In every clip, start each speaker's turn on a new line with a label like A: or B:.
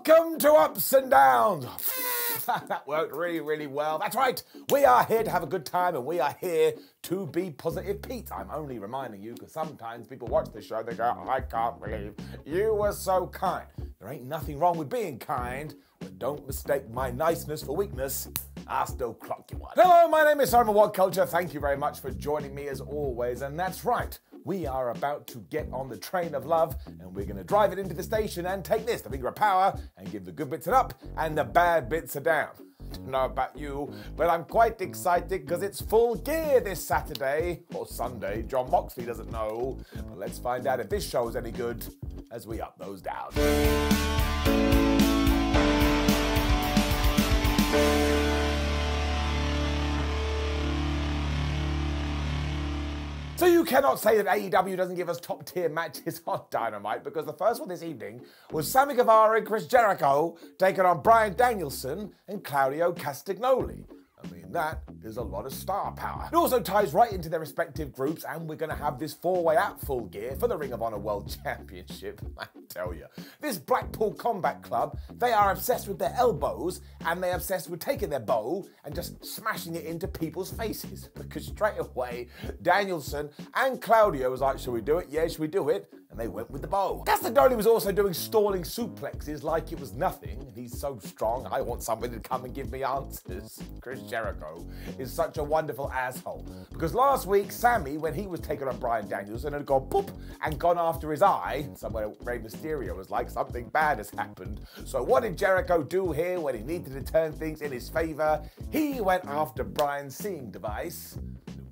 A: Welcome to Ups and Downs. That worked really, really well. That's right. We are here to have a good time and we are here to be Positive Pete. I'm only reminding you because sometimes people watch the show, they go, I can't believe you were so kind. There ain't nothing wrong with being kind, but don't mistake my niceness for weakness. I'll still clock you one. Hello, my name is Simon What Culture. Thank you very much for joining me as always. And that's right. We are about to get on the train of love and we're going to drive it into the station and take this, the finger of power, and give the good bits an up and the bad bits a down. I don't know about you, but I'm quite excited because it's Full Gear this Saturday or Sunday. John Moxley doesn't know, but let's find out if this show is any good as we up those down. So you cannot say that AEW doesn't give us top-tier matches on Dynamite because the first one this evening was Sammy Guevara and Chris Jericho taking on Bryan Danielson and Claudio Castagnoli. I mean, that is a lot of star power. It also ties right into their respective groups, and we're going to have this four-way at Full Gear for the Ring of Honor World Championship. I tell you, this Blackpool Combat Club, they are obsessed with their elbows, and they're obsessed with taking their bow and just smashing it into people's faces. Because straight away, Danielson and Claudio was like, should we do it? Yeah, should we do it? And they went with the bow. Castagnoli was also doing stalling suplexes like it was nothing. And he's so strong, I want somebody to come and give me answers. Chris Jericho is such a wonderful asshole. Because last week, Sammy, when he was taking on Bryan Danielson, had gone poop and gone after his eye. Somewhere Rey Mysterio was like, something bad has happened. So what did Jericho do here when he needed to turn things in his favor? He went after Bryan's seeing device.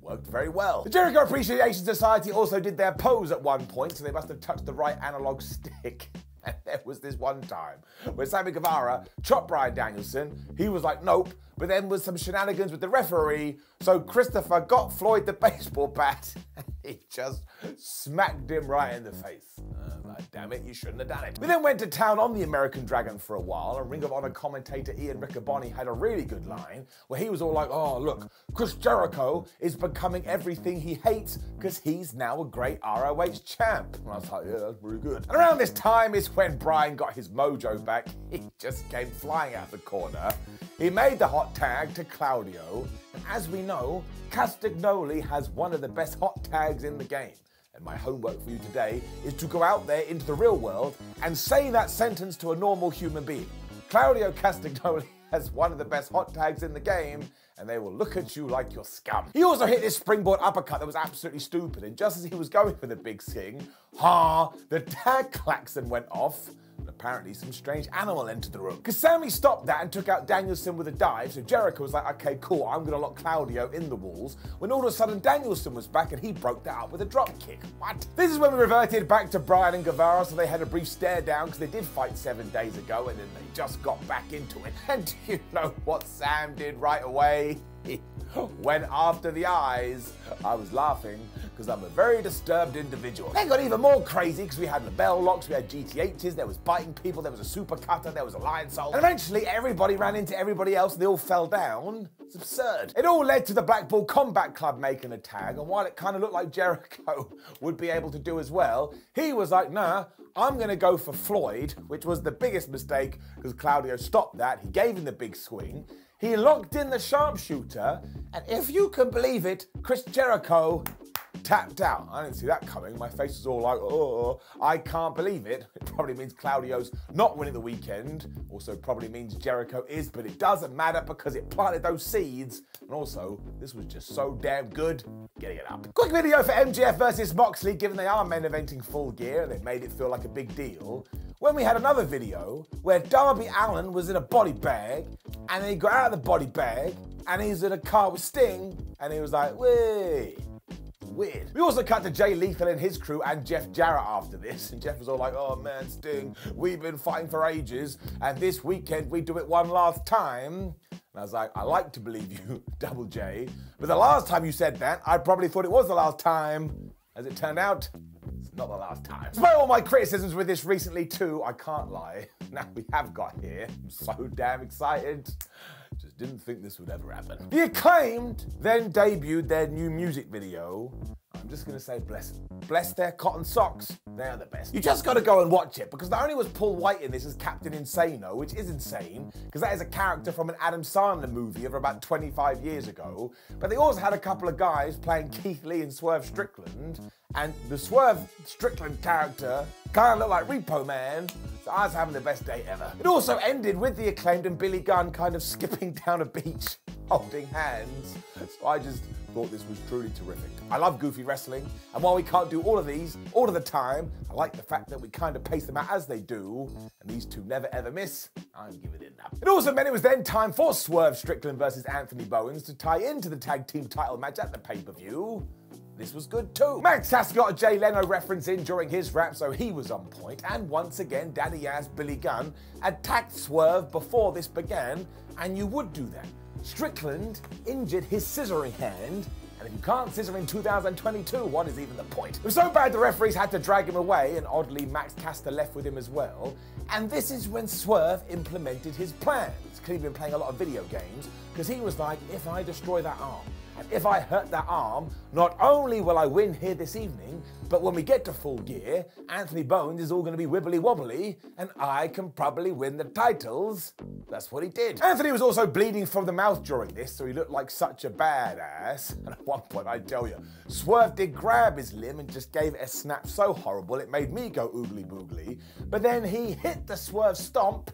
A: Worked very well. The Jericho Appreciation Society also did their pose at one point, so they must have touched the right analog stick. And there was this one time where Sammy Guevara chopped Bryan Danielson. He was like, nope. But then was some shenanigans with the referee. So Christopher got Floyd the baseball bat and he just smacked him right in the face. Like, damn it, you shouldn't have done it. We then went to town on the American Dragon for a while, and Ring of Honor commentator Ian Riccaboni had a really good line where he was all like, oh, look, Chris Jericho is becoming everything he hates because he's now a great ROH champ. And I was like, yeah, that's pretty good. And around this time is when Bryan got his mojo back. He just came flying out the corner. He made the hot tag to Claudio, and as we know, Castagnoli has one of the best hot tags in the game. And my homework for you today is to go out there into the real world and say that sentence to a normal human being. Claudio Castagnoli has one of the best hot tags in the game, and they will look at you like you're scum. He also hit this springboard uppercut that was absolutely stupid, and just as he was going for the big swing, the tag klaxon went off. Apparently some strange animal entered the room. Because Sammy stopped that and took out Danielson with a dive, so Jericho was like, okay, cool, I'm gonna lock Claudio in the walls, when all of a sudden Danielson was back and he broke that up with a drop kick. What? This is when we reverted back to Bryan and Guevara, so they had a brief stare down because they did fight 7 days ago and then they just got back into it. And do you know what Sam did right away? He went after the eyes. I was laughing because I'm a very disturbed individual. They got even more crazy because we had the bell locks, we had GTHs, there was biting people, there was a super cutter, there was a lion soul. And eventually everybody ran into everybody else and they all fell down. It's absurd. It all led to the Blackpool Combat Club making a tag, and while it kind of looked like Jericho would be able to do as well, he was like, nah, I'm going to go for Floyd, which was the biggest mistake because Claudio stopped that. He gave him the big swing. He locked in the sharpshooter, and if you can believe it, Chris Jericho tapped out. I didn't see that coming. My face was all like, oh, I can't believe it. It probably means Claudio's not winning the weekend. Also probably means Jericho is, but it doesn't matter because it planted those seeds. And also, this was just so damn good. Getting it up. Quick video for MJF versus Moxley, given they are main eventing Full Gear. They made it feel like a big deal. When we had another video where Darby Allin was in a body bag, and then he got out of the body bag, and he's in a car with Sting, and he was like, wait. Weird. We also cut to Jay Lethal and his crew and Jeff Jarrett after this, and Jeff was all like, oh man, Sting, we've been fighting for ages, and this weekend we do it one last time. And I was like, I like to believe you, Double J, but the last time you said that, I probably thought it was the last time. As it turned out, it's not the last time. Despite all my criticisms with this recently too, I can't lie. Now we have got here. I'm so damn excited. Just didn't think this would ever happen. The Acclaimed then debuted their new music video. I'm just gonna say bless them. Bless their cotton socks. They're the best. You just gotta go and watch it, because not only was Paul White in this as Captain Insano, which is insane, because that is a character from an Adam Sandler movie of about 25 years ago, but they also had a couple of guys playing Keith Lee and Swerve Strickland, and the Swerve Strickland character kind of looked like Repo Man, so I was having the best day ever. It also ended with the Acclaimed and Billy Gunn kind of skipping down a beach, holding hands, so I just thought this was truly terrific. I love goofy wrestling, and while we can't do all of these all of the time, I like the fact that we kind of pace them out as they do, and these two never ever miss. I'm giving it up. It also meant it was then time for Swerve Strickland versus Anthony Bowens to tie into the tag team title match at the pay-per-view. This was good too. Max Cass got a Jay Leno reference in during his rap, so he was on point. And once again, Daddy Ass Billy Gunn attacked Swerve before this began, and you would do that. Strickland injured his scissoring hand, and if you can't scissor in 2022, what is even the point? It was so bad the referees had to drag him away, and oddly Max Caster left with him as well. And this is when Swerve implemented his plan. He's clearly been playing a lot of video games, because he was like, if I destroy that arm, and if I hurt that arm, not only will I win here this evening, but when we get to Full Gear, Anthony Bowens is all going to be wibbly wobbly, and I can probably win the titles. That's what he did. Anthony was also bleeding from the mouth during this, so he looked like such a badass. And at one point, I tell you, Swerve did grab his limb and just gave it a snap so horrible it made me go oogly boogly. But then he hit the Swerve stomp.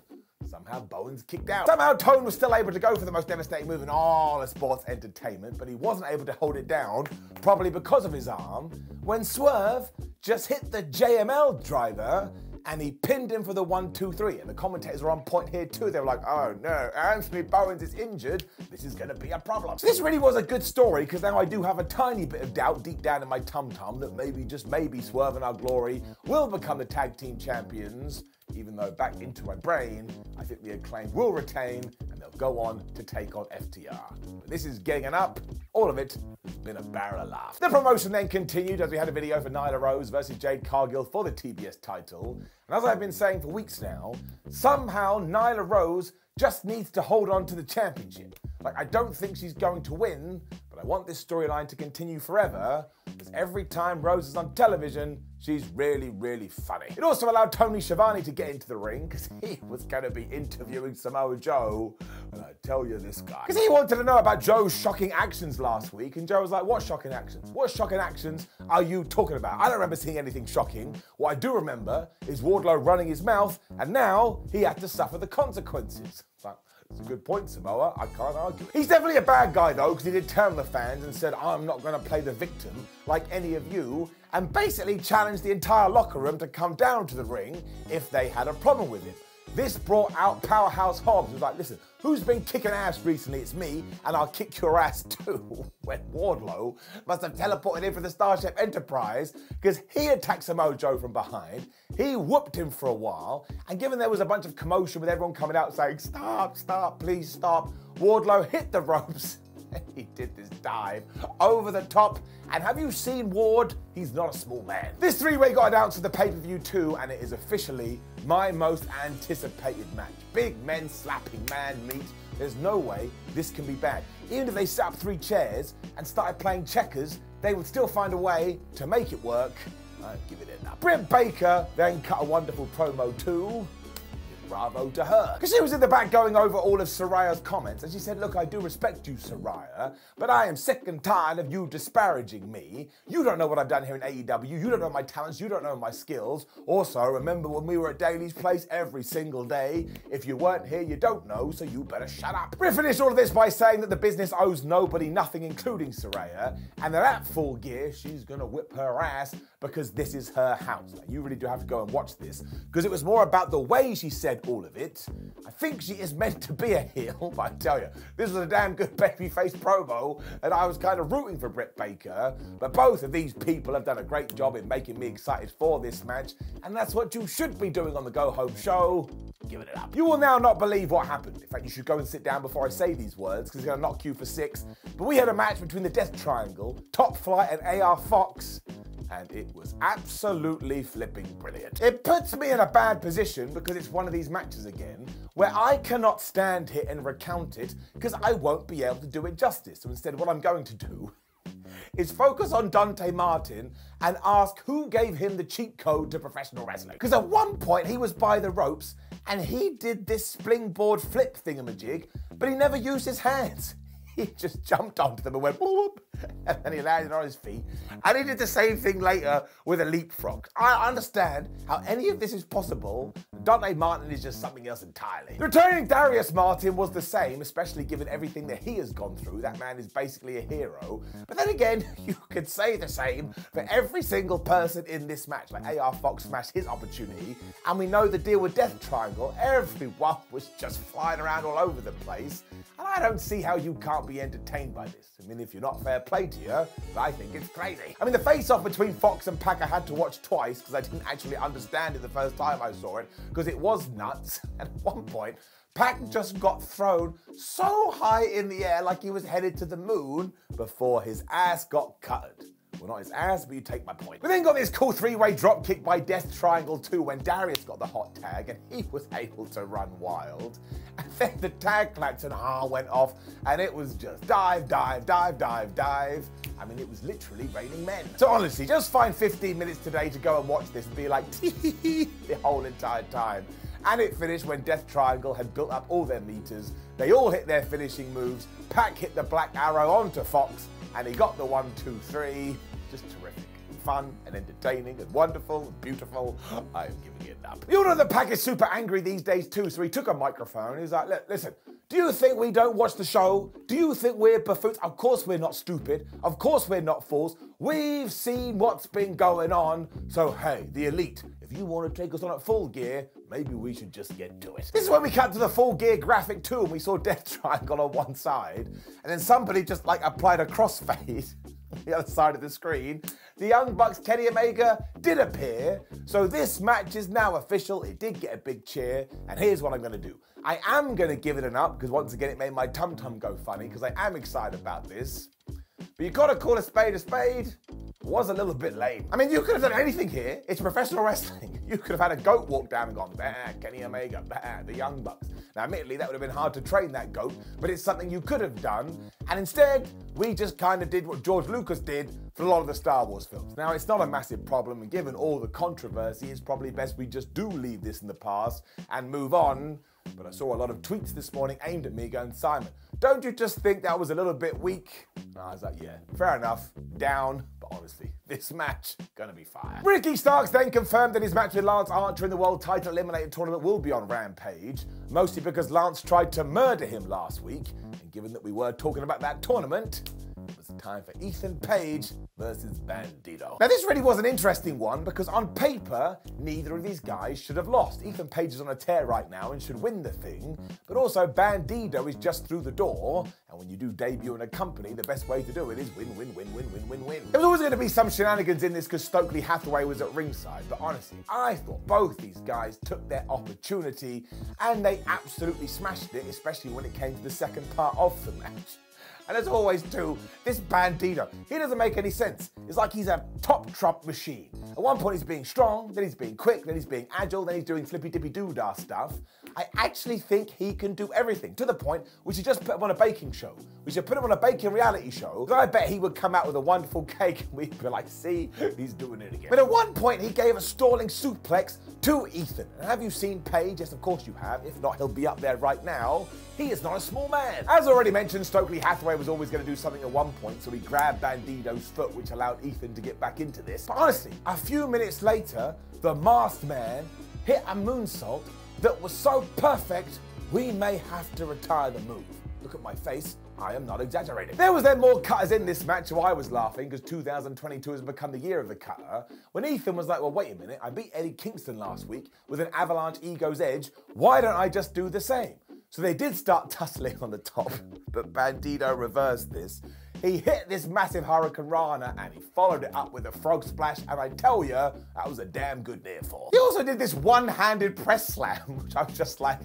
A: Somehow Bowens kicked out. Somehow Tone was still able to go for the most devastating move in all of sports entertainment, but he wasn't able to hold it down, probably because of his arm, when Swerve just hit the JML driver and he pinned him for the 1, 2, 3. And the commentators were on point here too. They were like, oh no, Anthony Bowens is injured. This is gonna be a problem. So this really was a good story, because now I do have a tiny bit of doubt deep down in my tum-tum that maybe, just maybe, Swerve and Our Glory will become the tag team champions. Even though back into my brain, I think the Acclaimed will retain and they'll go on to take on FTR. But this is getting up. All of it has been a barrel of laughs. The promotion then continued as we had a video for Nyla Rose versus Jade Cargill for the TBS title. And as I've been saying for weeks now, somehow Nyla Rose just needs to hold on to the championship. Like, I don't think she's going to win, but I want this storyline to continue forever, because every time Rose is on television, she's really, really funny. It also allowed Tony Schiavone to get into the ring, because he was going to be interviewing Samoa Joe, and I tell you, this guy. Because he wanted to know about Joe's shocking actions last week, and Joe was like, what shocking actions? What shocking actions are you talking about? I don't remember seeing anything shocking. What I do remember is Wardlow running his mouth, and now he had to suffer the consequences. It's a good point, Samoa. I can't argue. He's definitely a bad guy, though, because he did turn on the fans and said, I'm not going to play the victim like any of you, and basically challenged the entire locker room to come down to the ring if they had a problem with him. This brought out Powerhouse Hobbs, who was like, listen, who's been kicking ass recently? It's me, and I'll kick your ass too. When Wardlow must have teleported in for the Starship Enterprise, because he attacked Samoa Joe from behind. He whooped him for a while, and given there was a bunch of commotion with everyone coming out saying, stop, stop, please stop, Wardlow hit the ropes. He did this dive over the top, and have you seen Ward? He's not a small man. This three-way got announced at the pay-per-view too, and it is officially my most anticipated match. Big men slapping man meat. There's no way this can be bad. Even if they set up 3 chairs and started playing checkers, they would still find a way to make it work. I'd give it enough. Britt Baker then cut a wonderful promo too. Bravo to her. Because she was in the back going over all of Saraya's comments, and she said, look, I do respect you, Saraya, but I am sick and tired of you disparaging me. You don't know what I've done here in AEW. You don't know my talents. You don't know my skills. Also, remember when we were at Daily's Place every single day? If you weren't here, you don't know, so you better shut up. Britt finished all of this by saying that the business owes nobody nothing, including Saraya, and that at Full Gear, she's gonna whip her ass because this is her house. Now, you really do have to go and watch this, because it was more about the way she said all of it. I think she is meant to be a heel, but I tell you, this was a damn good babyface promo, and I was kind of rooting for Britt Baker, but both of these people have done a great job in making me excited for this match, and that's what you should be doing on the Go Home show. Giving it up. You will now not believe what happened. In fact, you should go and sit down before I say these words, because it's going to knock you for 6. But we had a match between the Death Triangle, Top Flight and AR Fox, and it was absolutely flipping brilliant. It puts me in a bad position because it's one of these matches again where I cannot stand here and recount it because I won't be able to do it justice. So instead, what I'm going to do is focus on Dante Martin and ask who gave him the cheat code to professional wrestling. Because at one point he was by the ropes and he did this springboard flip thingamajig, but he never used his hands. He just jumped onto them and went whoop, and then he landed on his feet. And he did the same thing later with a leapfrog. I understand how any of this is possible. Dante Martin is just something else entirely. The returning Darius Martin was the same, especially given everything that he has gone through. That man is basically a hero. But then again, you could say the same for every single person in this match. Like AR Fox smashed his opportunity, and we know the deal with Death Triangle. Everyone was just flying around all over the place. And I don't see how you can't be entertained by this. I mean, if you're not fair play to you, I think it's crazy. I mean, the face-off between Fox and Pac I had to watch twice because I didn't actually understand it the first time I saw it, because it was nuts. And at one point, Pac just got thrown so high in the air like he was headed to the moon before his ass got cut. Well, not his ass, but you take my point. We then got this cool three-way drop kick by Death Triangle 2 when Darius got the hot tag and he was able to run wild. And then the tag klaxon went off and it was just dive, dive, dive, dive, dive. I mean, it was literally raining men. So honestly, just find 15 minutes today to go and watch this and be like, tee the whole entire time. And it finished when Death Triangle had built up all their meters. They all hit their finishing moves. Pac hit the Black Arrow onto Fox, and he got the 1, 2, 3. Just terrific. Fun and entertaining and wonderful and beautiful. I am giving it up. You know that Pac is super angry these days too, so he took a microphone and he's like, listen, do you think we don't watch the show? Do you think we're buffoons? Of course we're not stupid. Of course we're not fools. We've seen what's been going on. So hey, the elite, if you want to take us on at Full Gear, maybe we should just get to it. This is when we cut to the Full Gear graphic too, and we saw Death Triangle on one side, and then somebody just like applied a crossfade on the other side of the screen. The Young Bucks, Kenny Omega, did appear, so this match is now official. It did get a big cheer, and here's what I'm gonna do. I am gonna give it an up, because once again it made my tum-tum go funny, because I am excited about this. But you gotta call a spade a spade. It was a little bit lame. I mean, you could have done anything here. It's professional wrestling. You could have had a goat walk down and gone, bah, Kenny Omega, bah, the Young Bucks. Now, admittedly, that would have been hard to train that goat, but it's something you could have done. And instead, we just kind of did what George Lucas did for a lot of the Star Wars films. Now, it's not a massive problem, and given all the controversy, it's probably best we just do leave this in the past and move on. But I saw a lot of tweets this morning aimed at me going, Simon, don't you just think that was a little bit weak? And I was like, yeah, fair enough, down, but honestly, this match, gonna be fire. Ricky Starks then confirmed that his match with Lance Archer in the World Title Eliminator Tournament will be on Rampage, mostly because Lance tried to murder him last week, and given that we were talking about that tournament, it was time for Ethan Page versus Bandito. Now this really was an interesting one because on paper, neither of these guys should have lost. Ethan Page is on a tear right now and should win the thing, but also Bandito is just through the door, and when you do debut in a company, the best way to do it is win, win, win, win, win, win, win. There was always going to be some shenanigans in this because Stokely Hathaway was at ringside, but honestly, I thought both these guys took their opportunity and they absolutely smashed it, especially when it came to the second part of the match. And as always too, this Bandito, he doesn't make any sense. It's like he's a top trump machine. At one point he's being strong, then he's being quick, then he's being agile, then he's doing flippy dippy doo-dah stuff. I actually think he can do everything, to the point we should just put him on a baking show. We should put him on a baking reality show. I bet he would come out with a wonderful cake and we'd be like, see, he's doing it again. But at one point he gave a stalling suplex to Ethan. And have you seen Page? Yes, of course you have. If not, he'll be up there right now. He is not a small man. As already mentioned, Stokely Hathaway was always going to do something at one point, so he grabbed Bandito's foot, which allowed Ethan to get back into this. But honestly, a few minutes later, the Masked Man hit a moonsault that was so perfect, we may have to retire the move. Look at my face. I am not exaggerating. There was then more cutters in this match, so I was laughing because 2022 has become the year of the cutter. When Ethan was like, well, wait a minute, I beat Eddie Kingston last week with an Avalanche Ego's Edge. Why don't I just do the same? So they did start tussling on the top, but Bandito reversed this. He hit this massive Hurricane Rana and he followed it up with a frog splash, and I tell you, that was a damn good near fall. He also did this one-handed press slam, which I was just like,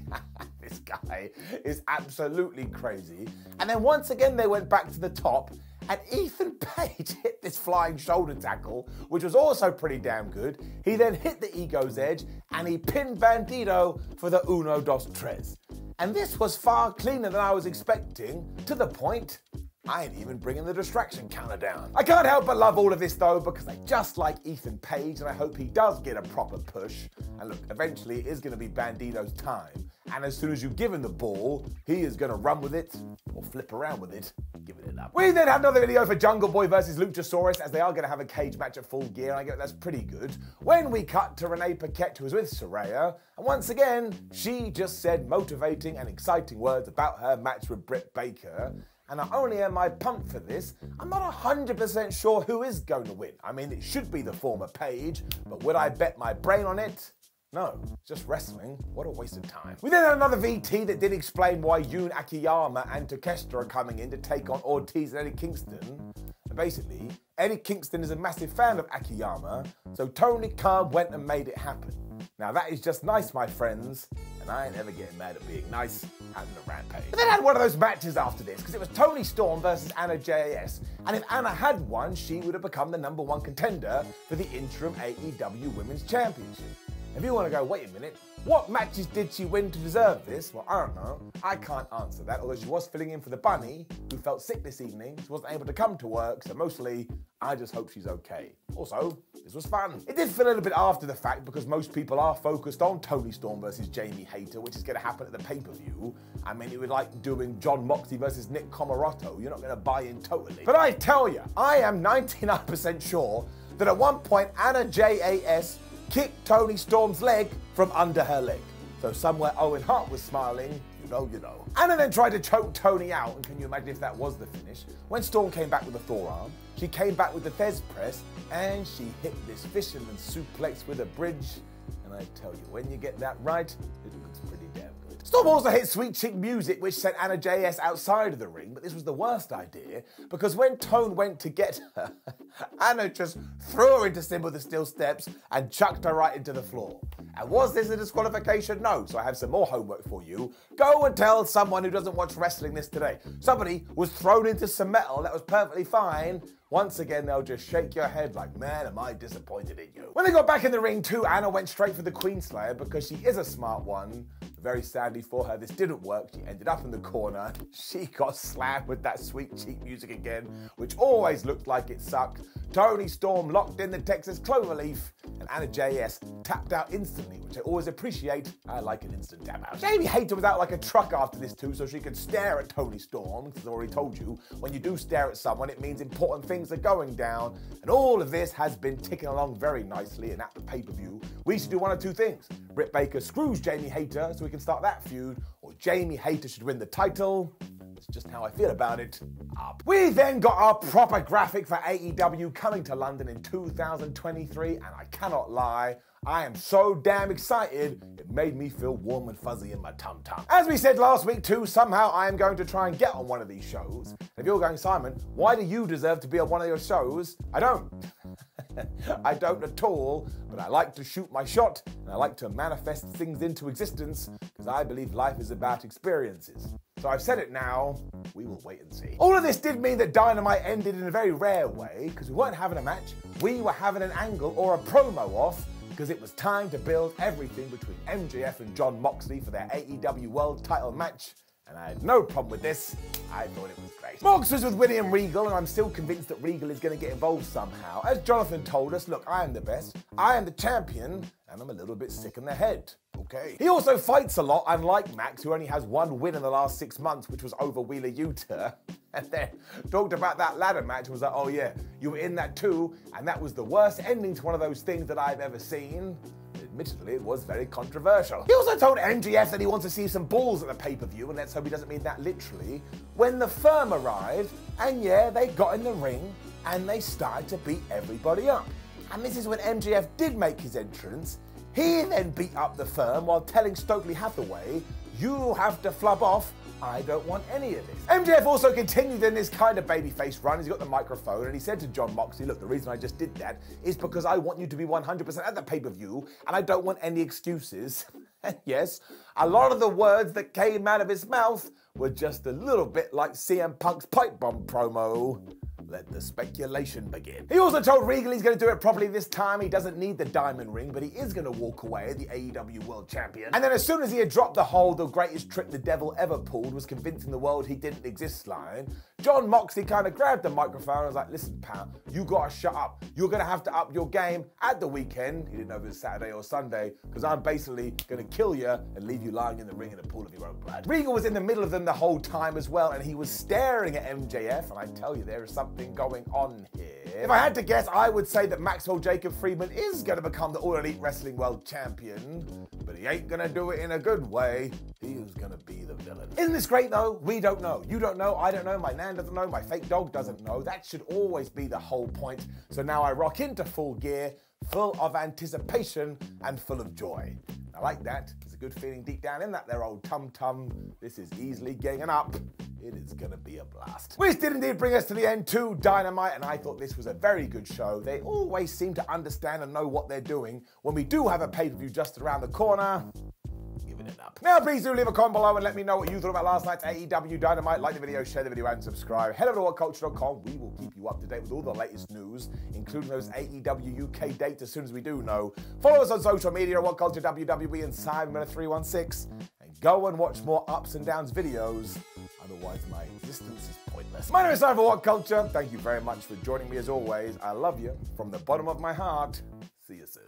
A: this guy is absolutely crazy. And then once again, they went back to the top, and Ethan Page hit this flying shoulder tackle, which was also pretty damn good. He then hit the Ego's Edge, and he pinned Bandito for the Uno Dos Tres. And this was far cleaner than I was expecting, to the point I ain't even bringing the distraction counter down. I can't help but love all of this though, because I just like Ethan Page and I hope he does get a proper push. And look, eventually it is going to be Bandito's time. And as soon as you give him the ball, he is going to run with it or flip around with it, giving it up. We then had another video for Jungle Boy versus Luchasaurus, as they are going to have a cage match at Full Gear, and I get that's pretty good. When we cut to Renee Paquette, who was with Saraya, and once again, she just said motivating and exciting words about her match with Britt Baker. And not only am I pumped for this, I'm not 100% sure who is going to win. I mean, it should be the former Paige, but would I bet my brain on it? No, it's just wrestling. What a waste of time. We then had another VT that did explain why Jun Akiyama and Takeshita are coming in to take on Ortiz and Eddie Kingston. And basically, Eddie Kingston is a massive fan of Akiyama, so Tony Khan went and made it happen. Now that is just nice, my friends, and I ain't ever getting mad at being nice having a rampage. But then I had one of those matches after this, because it was Toni Storm versus Anna Jay, and if Anna had won, she would have become the #1 contender for the interim AEW Women's Championship. If you want to go, wait a minute, what matches did she win to deserve this? Well, I don't know. I can't answer that, although she was filling in for the bunny, who felt sick this evening. She wasn't able to come to work, so mostly, I just hope she's okay. Also, this was fun. It did feel a little bit after the fact, because most people are focused on Toni Storm versus Jamie Hayter, which is going to happen at the pay-per-view. I mean, it would like doing Jon Moxley versus Nick Comoroto. You're not going to buy in totally. But I tell you, I am 99% sure that at one point, Anna Jay kicked Toni Storm's leg from under her leg. So somewhere Owen Hart was smiling, you know. Anna then tried to choke Toni out, and can you imagine if that was the finish? When Storm came back with a forearm, she came back with the Thez press, and she hit this fisherman suplex with a bridge. And I tell you, when you get that right, it looks pretty damn good. Storm also hit Sweet Chick Music, which sent Anna Jay outside of the ring, but this was the worst idea, because when Tone went to get her, Anna just threw her into Symbol of the Steel Steps and chucked her right into the floor. And was this a disqualification? No, so I have some more homework for you. Go and tell someone who doesn't watch wrestling this today. Somebody was thrown into some metal that was perfectly fine. Once again, they'll just shake your head like, man, am I disappointed in you. When they got back in the ring too, Anna went straight for the Queenslayer because she is a smart one. Very sadly for her, this didn't work. She ended up in the corner. She got slammed with that Sweet Cheek Music again, which always looked like it sucked. Toni Storm locked in the Texas Cloverleaf, and Anna Jay tapped out instantly, which I always appreciate. I like an instant tap out. Jamie Hayter was out like a truck after this too, so she could stare at Toni Storm, because I've already told you, when you do stare at someone, it means important things are going down, and all of this has been ticking along very nicely, and at the pay-per-view, we should do one of two things. Britt Baker screws Jamie Hayter so we can start that feud, or Jamie Hayter should win the title. It's just how I feel about it. Up. We then got our proper graphic for AEW coming to London in 2023, and I cannot lie, I am so damn excited, it made me feel warm and fuzzy in my tum-tum. As we said last week too, somehow I am going to try and get on one of these shows. If you're going, Simon, why do you deserve to be on one of your shows? I don't. I don't at all, but I like to shoot my shot, and I like to manifest things into existence, because I believe life is about experiences. So I've said it now, we will wait and see. All of this did mean that Dynamite ended in a very rare way, because we weren't having a match, we were having an angle or a promo off, because it was time to build everything between MJF and Jon Moxley for their AEW World Title match. And I had no problem with this. I thought it was great. Mox was with William Regal, and I'm still convinced that Regal is going to get involved somehow. As Jonathan told us, look, I am the best, I am the champion, and I'm a little bit sick in the head. Okay. He also fights a lot, unlike Max, who only has one win in the last 6 months, which was over Wheeler Yuta. And then talked about that ladder match and was like, oh yeah, you were in that too, and that was the worst ending to one of those things that I've ever seen. Admittedly, it was very controversial. He also told MJF that he wants to see some balls at the pay-per-view, and let's hope he doesn't mean that literally, when the firm arrived, and yeah, they got in the ring, and they started to beat everybody up. And this is when MJF did make his entrance. He then beat up the firm while telling Stokely Hathaway, you have to flub off, I don't want any of this. MJF also continued in this kind of babyface run. He's got the microphone and he said to Jon Moxley, look, the reason I just did that is because I want you to be 100% at the pay-per-view and I don't want any excuses. And yes, a lot of the words that came out of his mouth were just a little bit like CM Punk's pipe bomb promo. Let the speculation begin. He also told Regal he's going to do it properly this time. He doesn't need the diamond ring, but he is going to walk away the AEW World Champion. And then as soon as he had dropped the whole, the greatest trick the devil ever pulled was convincing the world he didn't exist line, Jon Moxley kind of grabbed the microphone and was like, listen, pal, you gotta shut up. You're gonna have to up your game at the weekend. He didn't know if it was Saturday or Sunday, because I'm basically gonna kill you and leave you lying in the ring in a pool of your own blood. Regal was in the middle of them the whole time as well, and he was staring at MJF, and I tell you, there is something going on here. If I had to guess, I would say that Maxwell Jacob Friedman is gonna become the All Elite Wrestling World Champion, but he ain't gonna do it in a good way. He is gonna be the villain. Isn't this great though? We don't know. You don't know, I don't know, my nan doesn't know, my fake dog doesn't know. That should always be the whole point. So now I rock into Full Gear, full of anticipation and full of joy. I like that. There's a good feeling deep down in that there old tum-tum. This is easily getting up. It is gonna be a blast. Which did indeed bring us to the end to Dynamite, and I thought this was a very good show. They always seem to understand and know what they're doing. When we do have a pay-per-view just around the corner, giving it up. Now please do leave a comment below and let me know what you thought about last night's AEW Dynamite. Like the video, share the video and subscribe. Head over to whatculture.com. We will keep you up to date with all the latest news, including those AEW UK dates as soon as we do know. Follow us on social media at WhatCulture WWE and Simon316, and go and watch more ups and downs videos. Otherwise, my existence is pointless. My name is Simon for What Culture. Thank you very much for joining me as always. I love you from the bottom of my heart. See you soon.